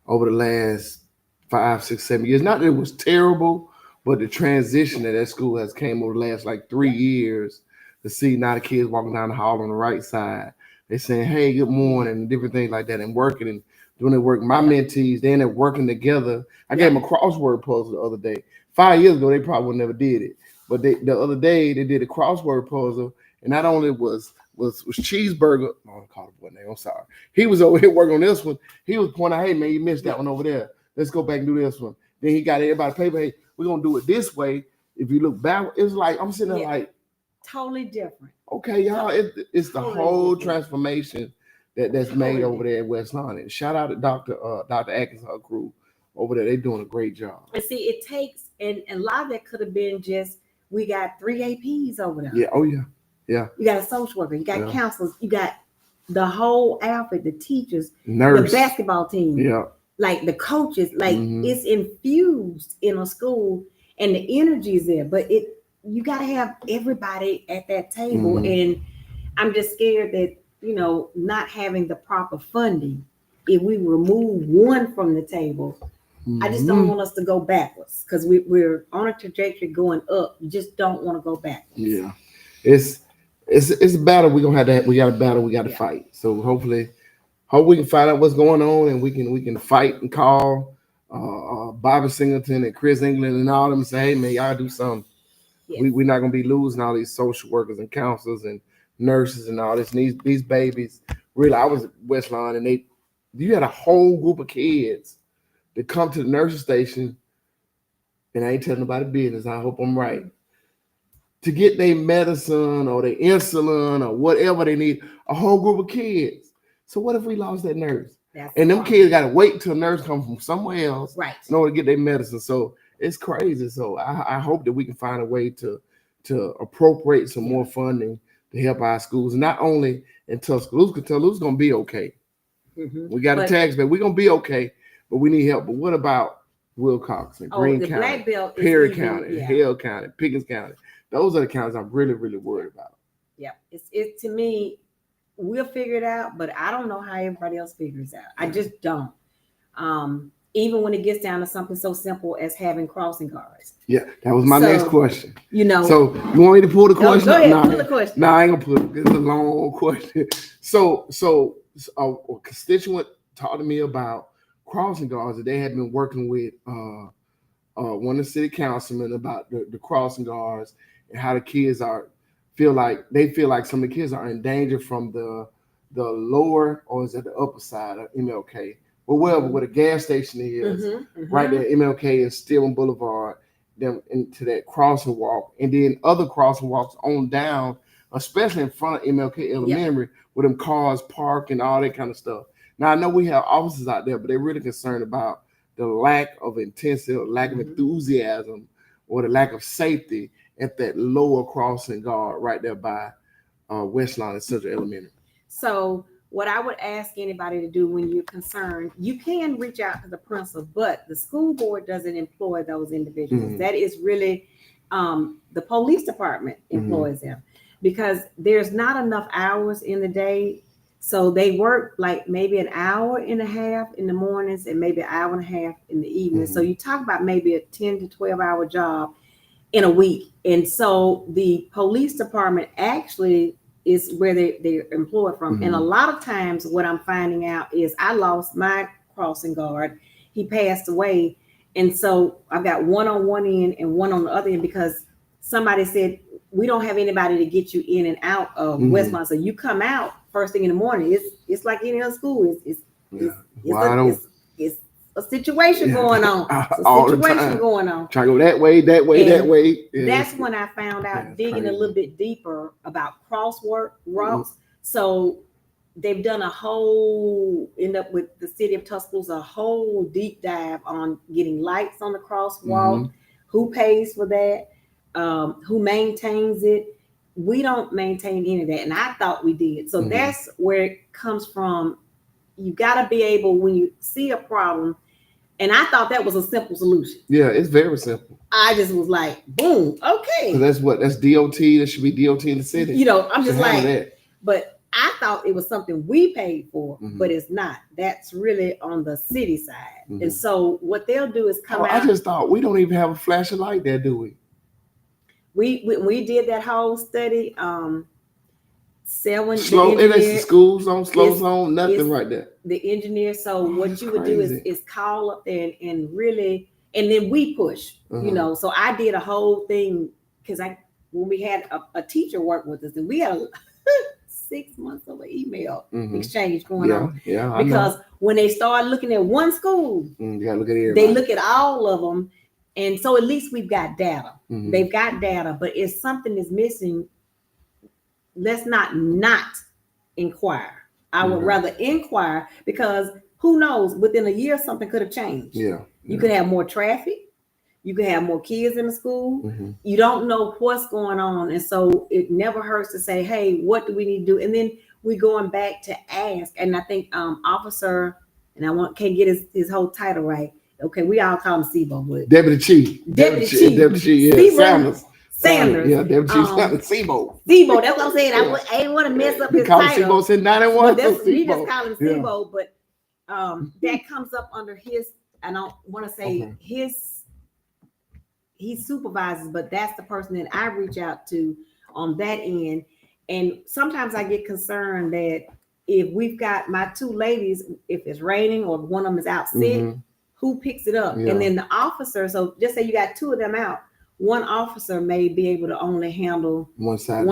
over the last 5, 6, 7 years. Not that it was terrible, but the transition that school has came over the last like 3 years. To see now the kids walking down the hall on the right side, they saying, "Hey, good morning," and different things like that, and working and doing their work. My mentees, they're working together. I gave them a crossword puzzle the other day. 5 years ago, they probably would never did it, but the other day they did a crossword puzzle, and not only was Cheeseburger. Oh, I called it boy name. I'm sorry. He was over here working on this one. He was pointing out, "Hey man, you missed that one over there. Let's go back and do this one." Then he got everybody paper. "Hey, we're gonna do it this way." If you look back, it's like I'm sitting there like. Totally different. Okay, y'all. It's the whole transformation that's made over there at West Lawn. And shout out to Dr. Atkins, her crew over there. They're doing a great job. And see, it takes and a lot of that could have been just we got 3 APs over there. Yeah. Oh yeah. Yeah. You got a social worker. You got counselors. You got the whole outfit. The teachers, nurse, the basketball team. Yeah. Like the coaches. Like it's infused in a school, and the energy is there. But you got to have everybody at that table. And I'm just scared that, not having the proper funding, if we remove one from the table, I just don't want us to go backwards because we're on a trajectory going up. You just don't want to go backwards. Yeah. It's a battle. We got a battle. We got to fight. So hopefully we can find out what's going on and we can fight and call Bobby Singleton and Chris England and all them and say, "Hey man, y'all do something." Yes. We're not going to be losing all these social workers and counselors and nurses and all this. And these babies, really, I was at West Lawn and you had a whole group of kids that come to the nursing station, and I ain't telling nobody business. I hope I'm right. To get their medicine or their insulin or whatever they need, a whole group of kids. So what if we lost that nurse? And them kids got to wait till a nurse comes from somewhere else in order to get their medicine. So it's crazy. So I hope that we can find a way to appropriate some more funding to help our schools, not only in Tuscaloosa, because Tuscaloosa's going to be okay. We got a tax bill. We're going to be okay, but we need help. But what about Wilcox and Greene County, Perry County, Hale County, Pickens County? Those are the counties I'm really, really worried about. Yeah, it's to me, we'll figure it out, but I don't know how everybody else figures it out. I just don't. Even when it gets down to something so simple as having crossing guards. Yeah, that was my next question. So you want me to pull the question? Go ahead, pull the question. No, I ain't gonna pull it. It's a long question. So a constituent talked to me about crossing guards that they had been working with one of the city councilmen about the crossing guards and how the kids feel like some of the kids are in danger from the lower or is it the upper side of MLK. Well, where the gas station is, right there, MLK and Stillman Boulevard, then into that crossing walk, and then other crossing walks on down, especially in front of MLK Elementary, where them cars park and all that kind of stuff. Now, I know we have officers out there, but they're really concerned about the lack of intensity, or lack of enthusiasm, or the lack of safety at that lower crossing guard right there by West Lawn and Central Elementary. So what I would ask anybody to do when you're concerned, you can reach out to the principal, but the school board doesn't employ those individuals. That is really the police department employs them because there's not enough hours in the day. So they work like maybe an hour and a half in the mornings and maybe an hour and a half in the evening. So you talk about maybe a 10 to 12 hour job in a week. And so the police department actually is where they're employed from. And a lot of times what I'm finding out is I lost my crossing guard. He passed away. And so I've got one on one end and one on the other end because somebody said, we don't have anybody to get you in and out of West Lawn. So you come out first thing in the morning. It's like any other school. It's a situation going on. All the time. Going on. Try to go that way, that way, and that way. Yeah, that's when I found out, digging a little bit deeper about crosswalk routes. So they've done a whole, end up with the city of Tuscaloosa, a whole deep dive on getting lights on the crosswalk, who pays for that, who maintains it. We don't maintain any of that, and I thought we did. So that's where it comes from. You got to be able, when you see a problem, and I thought that was a simple solution. Yeah, it's very simple. I just was like, boom, okay. So that's DOT. That should be DOT in the city. You know, I'm just like that. But I thought it was something we paid for, but it's not. That's really on the city side. And so what they'll do is come out. I just thought we don't even have a flashing light there, do we? We did that whole study. Slow, and it's the school zone, slow zone, nothing right there. The engineer. So what you would do is call up there and really, and then we push, you know. So I did a whole thing because when we had a teacher work with us, and we had 6 months of an email exchange going on. Yeah, because when they start looking at one school, you gotta look at everybody. They look at all of them, and so at least we've got data. They've got data, but if something is missing, let's not inquire. I would rather inquire, because who knows, within a year something could have changed. You could have more traffic, you could have more kids in the school. You don't know what's going on, and so it never hurts to say, hey, what do we need to do? And then we're going back to ask. And I think officer, and can't get his whole title right. Okay, we all call him SIBO, but Deputy Chief, yeah, Sanders. Yeah, Deputy Chief SIBO. SIBO, that's what I'm saying. I didn't want to mess up his title. SIBO since 91. We just call him SIBO, but that comes up under his, I don't want to say he supervises, but that's the person that I reach out to on that end. And sometimes I get concerned that if we've got my two ladies, if it's raining or one of them is out sick, who picks it up? And then the officer, so just say you got two of them out, one officer may be able to only handle one side.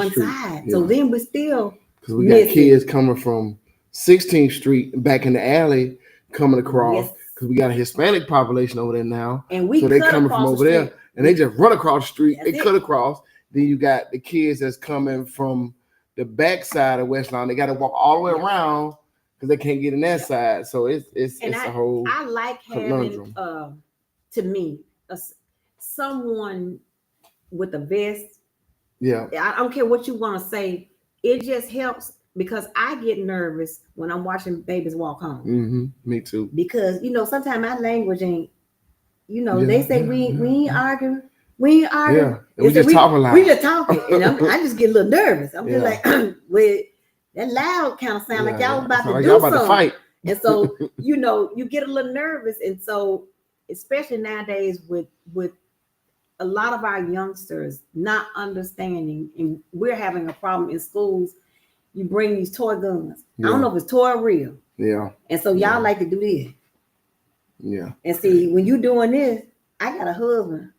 So then we still, because we got kids coming from 16th Street back in the alley coming across, because we got a Hispanic population over there now, and so they coming from over there, and they just run across the street. They cut across. Then you got the kids that's coming from the back side of West Line. They got to walk all the way around because they can't get in that side. So it's a whole. I like having to me someone with a vest. Yeah, I don't care what you want to say. It just helps, because I get nervous when I'm watching babies walk home. Me too. Because sometimes my language ain't. They say we ain't arguing. We ain't arguing. Yeah, we just talking loud. We just talking, and I just get a little nervous. I'm just like, with that loud kind of sound like y'all about to do something. To fight. And so you get a little nervous, and so especially nowadays with a lot of our youngsters not understanding, and we're having a problem in schools. You bring these toy guns. I don't know if it's toy or real. Yeah. And so y'all like to do this. Yeah. And see, when you doing this, I got a husband.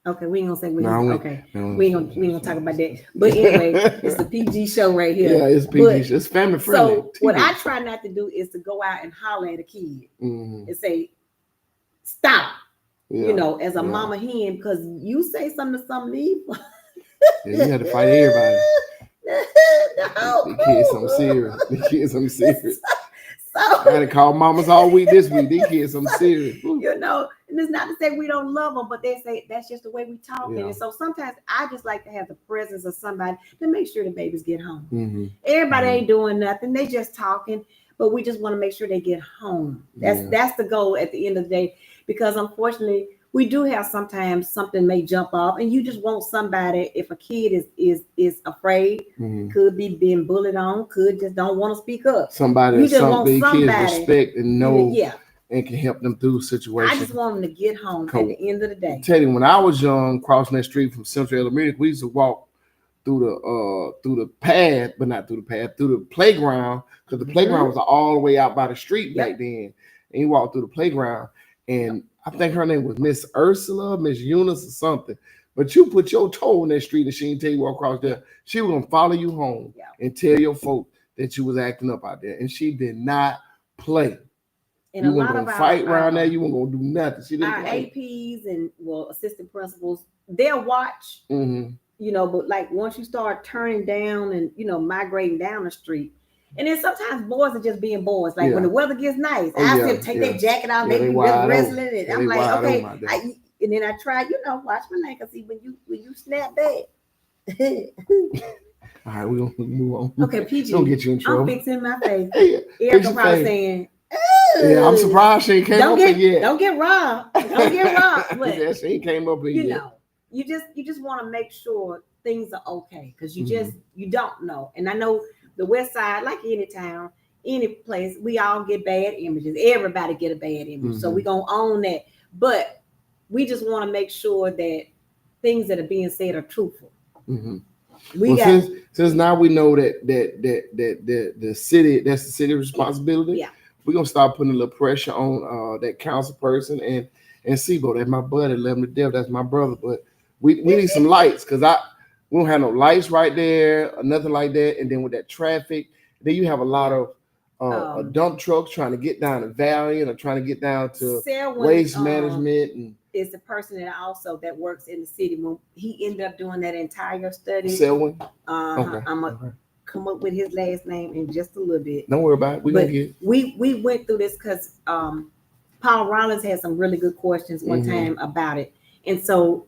Okay, we ain't gonna say we ain't gonna talk about that. But anyway, it's a PG show right here. Yeah, it's PG. It's family friendly. So what I try not to do is to go out and holler at a kid and say, stop. As a mama hen, because you say something to somebody. You had to fight everybody. The kids something serious. So I had to call mamas all week this week. These kids something serious. And it's not to say we don't love them, but they say that's just the way we talk. And so sometimes I just like to have the presence of somebody to make sure the babies get home. Everybody ain't doing nothing. They just talking, but we just want to make sure they get home. That's the goal at the end of the day, because unfortunately we do have sometimes something may jump off, and you just want somebody, if a kid is afraid, could be being bullied on, could just don't want to speak up. Somebody kids respect and know and can help them through situations. I just want them to get home at the end of the day. Tell you, when I was young, crossing that street from Central Elementary, we used to walk through the path, but not through the path, through the playground, because the playground was all the way out by the street back then. And you walk through the playground, and I think her name was Miss Ursula, Miss Eunice or something. But you put your toe in that street and she didn't tell you walk across there. She was gonna follow you home and tell your folk that you was acting up out there. And she did not play. And you a lot of fight around there. You weren't gonna do nothing. See, our APs and assistant principals, they'll watch. But like once you start turning down and migrating down the street, and then sometimes boys are just being boys. Like when the weather gets nice, I see them take their jacket off, they be wrestling, and I'm like, okay. And then I try, watch my leg and see when you snap back. All right, we're gonna move on. Okay, PG. Don't get you in trouble. I'm fixing my face. Erica probably saying, yeah, I'm surprised she came up yet. Don't get robbed. Don't get robbed. But yeah, she came up yet. You just want to make sure things are okay because you don't know. And I know the West Side, like any town, any place, we all get bad images. Everybody get a bad image, so we're gonna own that. But we just want to make sure that things that are being said are truthful. Since now we know that the city, that's the city's responsibility. Yeah. We're gonna start putting a little pressure on that council person and Sebo. That's my buddy, love him to death. That's my brother. But we need some lights because we don't have no lights right there or nothing like that. And then with that traffic, then you have a lot of dump trucks trying to get down to Valiant or trying to get down to waste management and. Is the person that works in the city. When he ended up doing that entire study. Selwyn. Okay. I'm gonna come up with his last name in just a little bit. Don't worry about it. We went through this because Paul Rollins had some really good questions one time about it, and so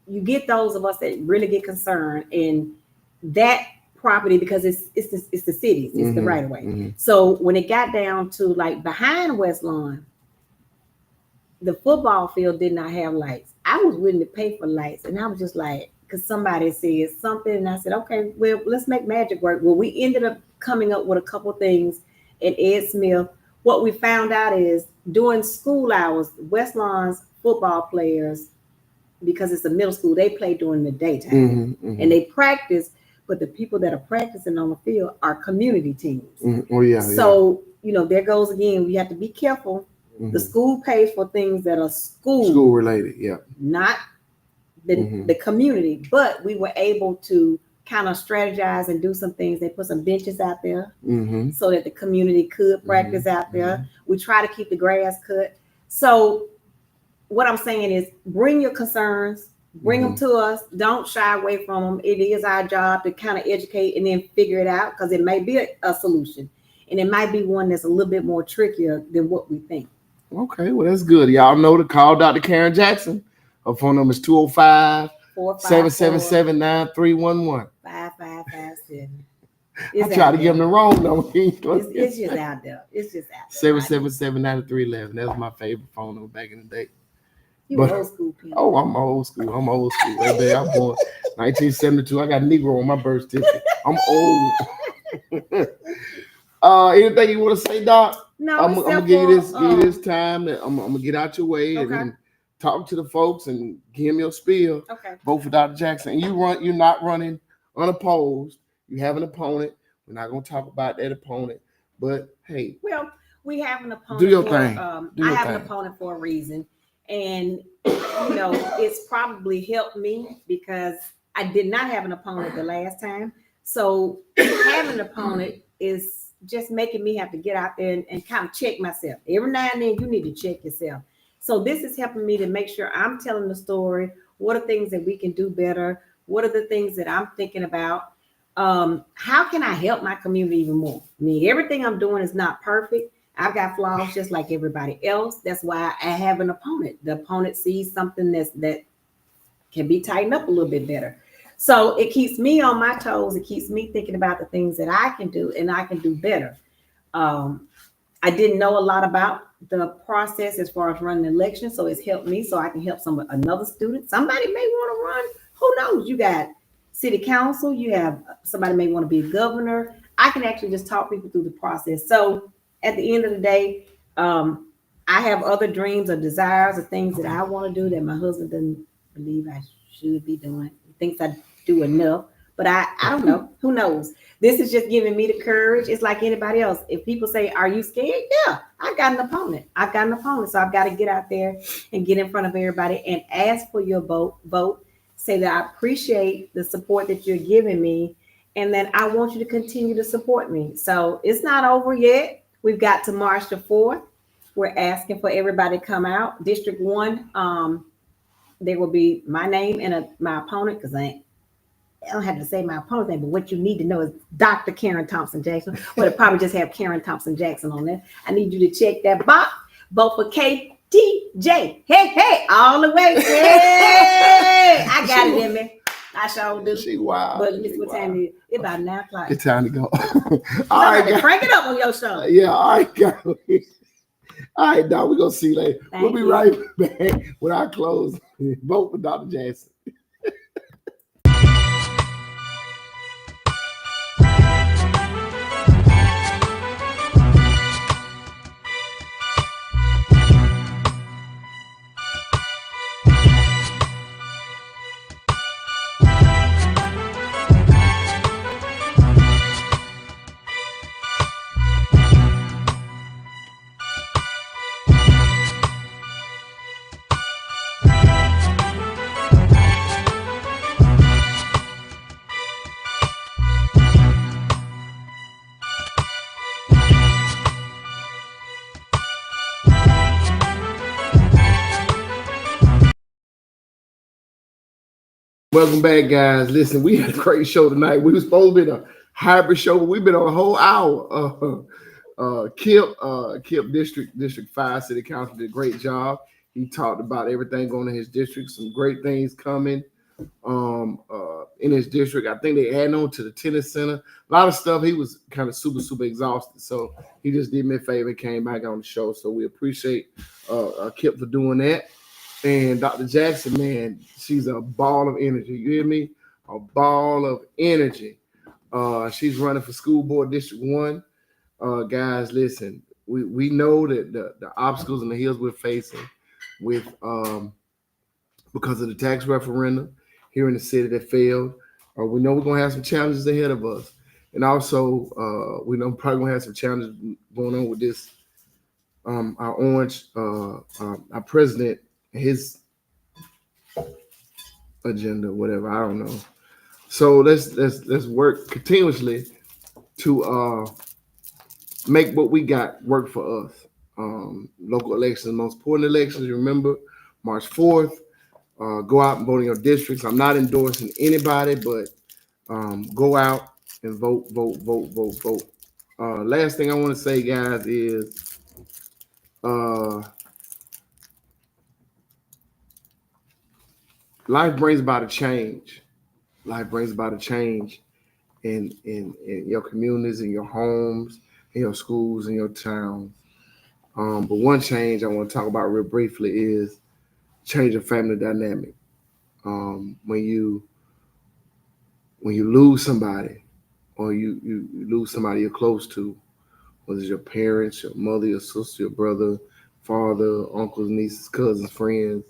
you get those of us that really get concerned in that property because it's the cities, it's the right of way. So when it got down to like behind West Lawn. The football field did not have lights. I was willing to pay for lights. And I was just like, because somebody said something. And I said, okay, well, let's make magic work. Well, we ended up coming up with a couple things at Ed Smith. What we found out is during school hours, West Lawn's football players, because it's a middle school, they play during the daytime. And they practice, but the people that are practicing on the field are community teams. So, there goes again, we have to be careful. The school pays for things that are school related, not the community. But we were able to kind of strategize and do some things. They put some benches out there so that the community could practice out there. We try to keep the grass cut. So what I'm saying is bring your concerns, bring them to us. Don't shy away from them. It is our job to kind of educate and then figure it out because it may be a solution. And it might be one that's a little bit more trickier than what we think. Okay, well, that's good. Y'all know to call Dr. Karen Jackson. Her phone number is 205-777-9311. 5557. I tried to give them the wrong number. It's just out there. 777-9311. That was my favorite phone number back in the day. Old school people. Oh, I'm old school. Baby. I'm born 1972. I got Negro on my birth certificate. I'm old. Anything you want to say, Doc? No, I'm gonna give you this time. I'm gonna get out your way and talk to the folks and give them your spiel. Okay. Vote for Dr. Jackson. And you're not running unopposed. You have an opponent. We're not gonna talk about that opponent, but hey. Well, we have an opponent. Do your thing. I have an opponent for a reason, and it's probably helped me because I did not have an opponent the last time. So having an opponent is just making me have to get out there and kind of check myself. Every now and then you need to check yourself. So this is helping me to make sure I'm telling the story. What are things that we can do better? What are the things that I'm thinking about? How can I help my community even more? I mean, everything I'm doing is not perfect. I've got flaws just like everybody else. That's why I have an opponent. The opponent sees something that can be tightened up a little bit better. So it keeps me on my toes. It keeps me thinking about the things that I can do and I can do better. I didn't know a lot about the process as far as running an election, so it's helped me so I can help another student. Somebody may want to run. Who knows? You got city council. You have somebody may want to be a governor. I can actually just talk people through the process. So at the end of the day, I have other dreams or desires or things that I want to do that my husband doesn't believe I should be doing. He thinks I do enough, but I don't know. Who knows? This is just giving me the courage. It's like anybody else. If people say, are you scared? Yeah, I've got an opponent. So I've got to get out there and get in front of everybody and ask for your vote. Say that I appreciate the support that you're giving me and that I want you to continue to support me. So it's not over yet. We've got to March the 4th. we're asking for everybody to come out. District 1, there will be my name and my opponent, because I don't have to say my opponent's name, but what you need to know is Dr. Karen Thompson Jackson. Well, it'll probably just have Karen Thompson Jackson on there. I need you to check that box. Vote for KTJ. Hey, all the way. Hey, I got it in me. I sure do. She wild. But what time is it? It's about 9 o'clock. It's time to go. All right, crank it up on your show. Yeah, all right, guys. All right, dog, we're going to see you later. We'll be right back with our clothes. Vote for Dr. Jackson. Welcome back, guys. Listen, we had a great show tonight. We were supposed to be a hybrid show, but we've been on a whole hour. Kip District 5 City Council did a great job. He talked about everything going in his district, some great things coming in his district. I think they added on to the tennis center. A lot of stuff. He was kind of super exhausted. So he just did me a favor and came back on the show. So we appreciate Kip for doing that. And Dr. Jackson, man, she's a ball of energy. You hear me? A ball of energy. She's running for school board District 1. Guys, listen, we know that the obstacles and the hills we're facing with because of the tax referendum here in the city that failed. We know we're going to have some challenges ahead of us. And also, we know we're probably going to have some challenges going on with this. Our orange, our president, his agenda, whatever, I don't know. So let's work continuously to make what we got work for us. Local elections, most important elections. Remember, March 4th. Go out and vote in your districts. I'm not endorsing anybody, but go out and vote. Last thing I want to say, guys, is life brings about a change. Life brings about a change in your communities, in your homes, in your schools, in your towns. But one change I want to talk about real briefly is change of family dynamic. When you lose somebody, or you lose somebody you're close to, whether it's your parents, your mother, your sister, your brother, father, uncles, nieces, cousins, friends,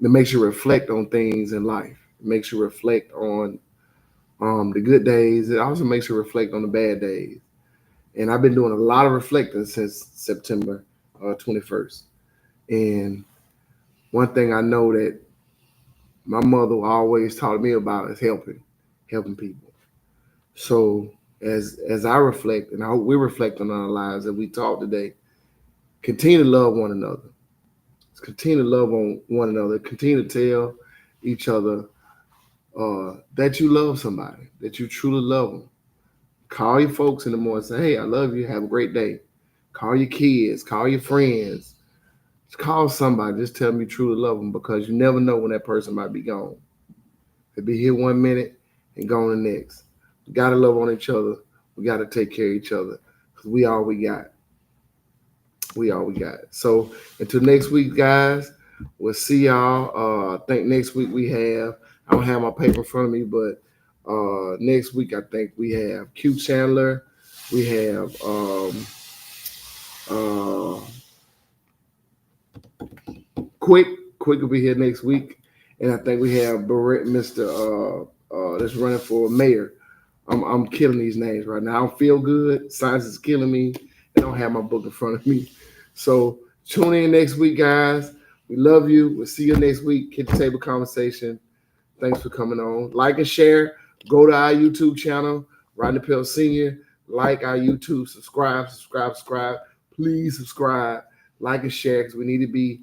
it makes you reflect on things in life. It makes you reflect on the good days. It also makes you reflect on the bad days. And I've been doing a lot of reflecting since September 21st. And one thing I know that my mother always taught me about is helping people. So as I reflect, and I hope we reflect on our lives that we talk today, continue to love one another. Continue to love on one another. Continue to tell each other that you love somebody, that you truly love them. Call your folks in the morning and say, hey, I love you. Have a great day. Call your kids. Call your friends. Just call somebody. Just tell them you truly love them, because you never know when that person might be gone. They'll be here 1 minute and gone the next. We got to love on each other. We got to take care of each other, because we all we got. So until next week, guys, we'll see y'all. I think next week I don't have my paper in front of me, but next week I think we have Q Chandler. We have Quick will be here next week. And I think we have Mr. That's running for mayor. I'm killing these names right now. I don't feel good. Science is killing me. I don't have my book in front of me. So tune in next week, guys. We love you. We'll see you next week. Hit the table conversation. Thanks for coming on. Like and share. Go to our YouTube channel, Rodney Pell Sr. Like our YouTube. Subscribe. Please subscribe. like and share, because we need to be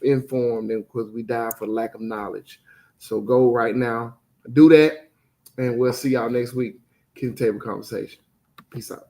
informed, and because we die for lack of knowledge. So go right now, do that, and we'll see y'all next week. Kitchen Table Conversation. Peace out.